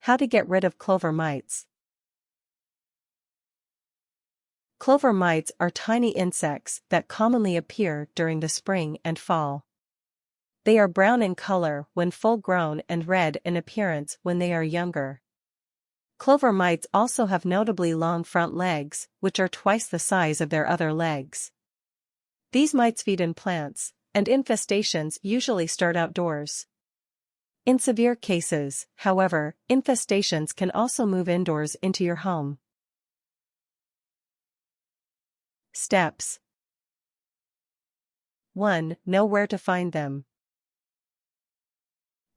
How to get rid of clover mites. Clover mites are tiny insects that commonly appear during the spring and fall. They are brown in color when full-grown and red in appearance when they are younger. Clover mites also have notably long front legs, which are twice the size of their other legs. These mites feed in plants, and infestations usually start outdoors. In severe cases, however, infestations can also move indoors into your home. Steps. 1. Know where to find them.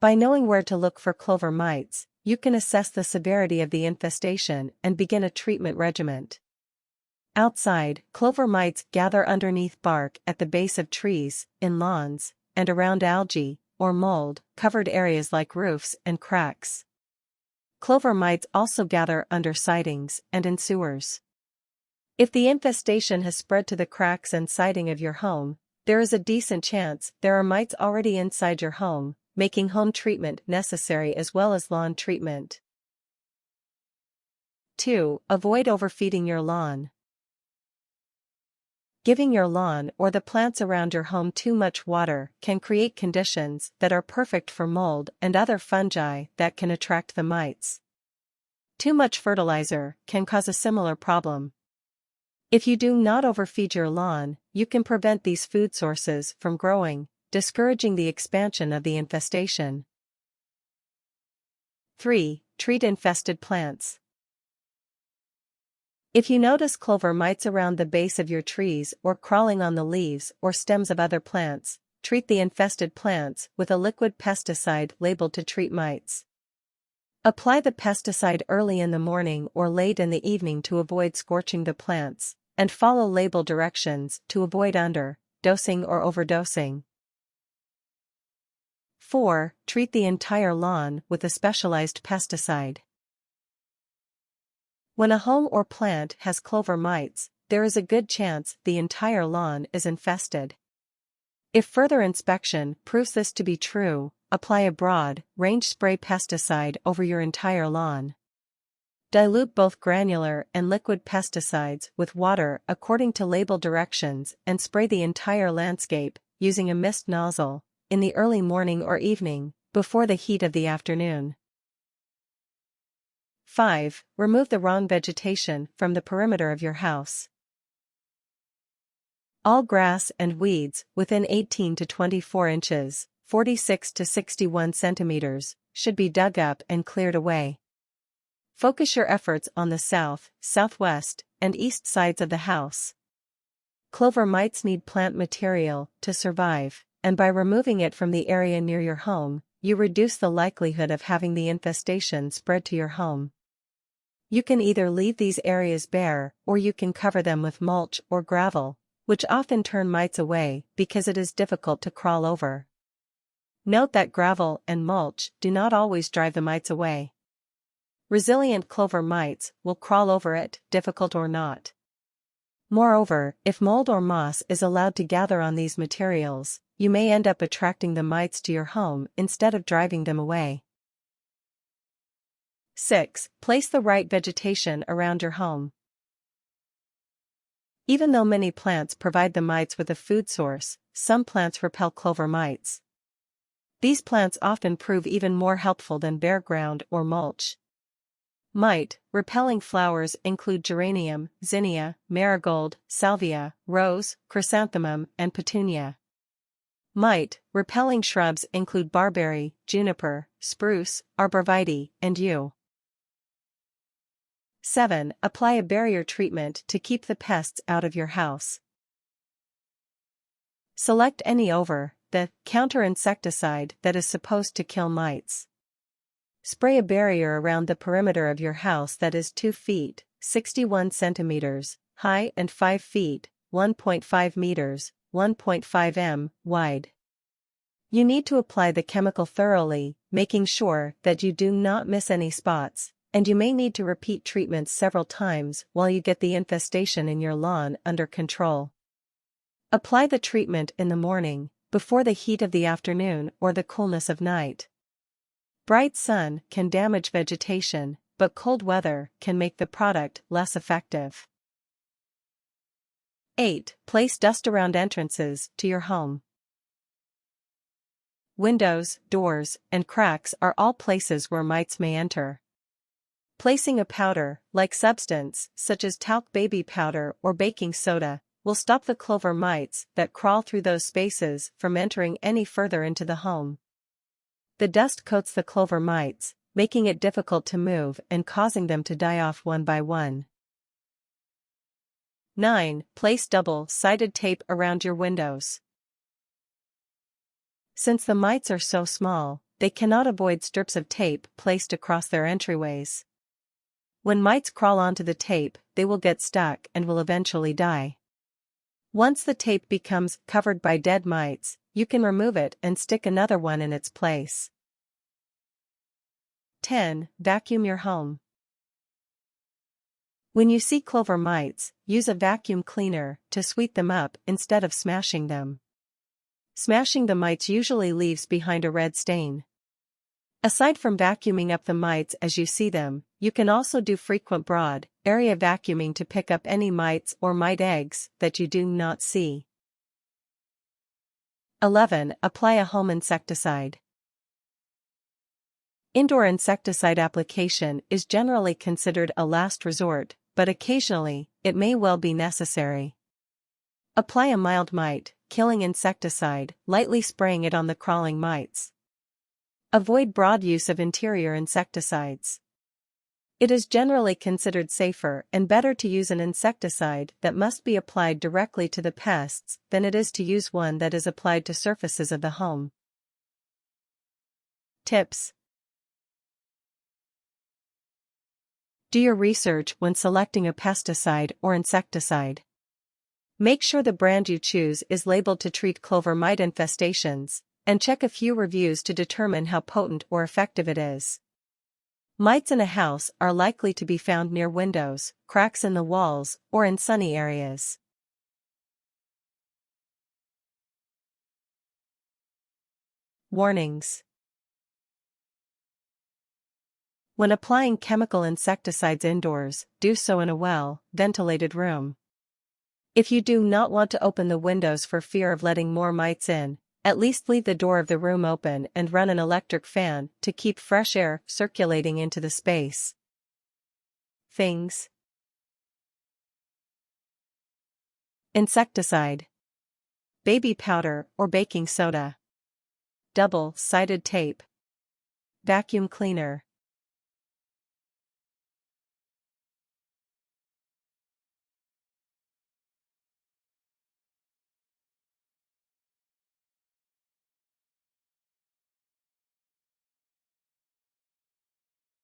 By knowing where to look for clover mites, you can assess the severity of the infestation and begin a treatment regimen. Outside, clover mites gather underneath bark at the base of trees, in lawns, and around algae, or mold-covered areas like roofs and cracks. Clover mites also gather under sidings and in sewers. If the infestation has spread to the cracks and siding of your home, there is a decent chance there are mites already inside your home, making home treatment necessary as well as lawn treatment. 2. Avoid overfeeding your lawn. Giving your lawn or the plants around your home too much water can create conditions that are perfect for mold and other fungi that can attract the mites. Too much fertilizer can cause a similar problem. If you do not overfeed your lawn, you can prevent these food sources from growing, discouraging the expansion of the infestation. 3. Treat infested plants. If you notice clover mites around the base of your trees or crawling on the leaves or stems of other plants, treat the infested plants with a liquid pesticide labeled to treat mites. Apply the pesticide early in the morning or late in the evening to avoid scorching the plants, and follow label directions to avoid under-dosing or overdosing. 4. Treat the entire lawn with a specialized pesticide. When a home or plant has clover mites, there is a good chance the entire lawn is infested. If further inspection proves this to be true, apply a broad-range spray pesticide over your entire lawn. Dilute both granular and liquid pesticides with water according to label directions and spray the entire landscape, using a mist nozzle, in the early morning or evening, before the heat of the afternoon. 5. Remove the wrong vegetation from the perimeter of your house. All grass and weeds within 18 to 24 inches, 46 to 61 centimeters, should be dug up and cleared away. Focus your efforts on the south, southwest, and east sides of the house. Clover mites need plant material to survive, and by removing it from the area near your home, you reduce the likelihood of having the infestation spread to your home. You can either leave these areas bare or you can cover them with mulch or gravel, which often turn mites away because it is difficult to crawl over. Note that gravel and mulch do not always drive the mites away. Resilient clover mites will crawl over it, difficult or not. Moreover, if mold or moss is allowed to gather on these materials, you may end up attracting the mites to your home instead of driving them away. 6. Place the right vegetation around your home. Even though many plants provide the mites with a food source, some plants repel clover mites. These plants often prove even more helpful than bare ground or mulch. Mite-repelling flowers include geranium, zinnia, marigold, salvia, rose, chrysanthemum, and petunia. Mite-repelling shrubs include barberry, juniper, spruce, arborvitae, and yew. 7. Apply a barrier treatment to keep the pests out of your house. Select any over-the-counter insecticide that is supposed to kill mites. Spray a barrier around the perimeter of your house that is 2 feet, 61 centimeters, high and 5 feet, 1.5 meters, 1.5 m, wide. You need to apply the chemical thoroughly, making sure that you do not miss any spots, and you may need to repeat treatments several times while you get the infestation in your lawn under control. Apply the treatment in the morning, before the heat of the afternoon or the coolness of night. Bright sun can damage vegetation, but cold weather can make the product less effective. 8. Place dust around entrances to your home. Windows, doors, and cracks are all places where mites may enter. Placing a powder-like substance, such as talc baby powder or baking soda, will stop the clover mites that crawl through those spaces from entering any further into the home. The dust coats the clover mites, making it difficult to move and causing them to die off one by one. 9. Place double-sided tape around your windows. Since the mites are so small, they cannot avoid strips of tape placed across their entryways. When mites crawl onto the tape, they will get stuck and will eventually die. Once the tape becomes covered by dead mites, you can remove it and stick another one in its place. 10. Vacuum your home. When you see clover mites, use a vacuum cleaner to sweep them up instead of smashing them. Smashing the mites usually leaves behind a red stain. Aside from vacuuming up the mites as you see them, you can also do frequent broad area vacuuming to pick up any mites or mite eggs that you do not see. 11. Apply a home insecticide. Indoor insecticide application is generally considered a last resort, but occasionally, it may well be necessary. Apply a mild mite-killing insecticide, lightly spraying it on the crawling mites. Avoid broad use of interior insecticides. It is generally considered safer and better to use an insecticide that must be applied directly to the pests than it is to use one that is applied to surfaces of the home. Tips. Do your research when selecting a pesticide or insecticide. Make sure the brand you choose is labeled to treat clover mite infestations, and check a few reviews to determine how potent or effective it is. Mites in a house are likely to be found near windows, cracks in the walls, or in sunny areas. Warnings. When applying chemical insecticides indoors, do so in a well-ventilated room. If you do not want to open the windows for fear of letting more mites in, at least leave the door of the room open and run an electric fan to keep fresh air circulating into the space. Things. Insecticide. Baby powder or baking soda. Double-sided tape. Vacuum cleaner.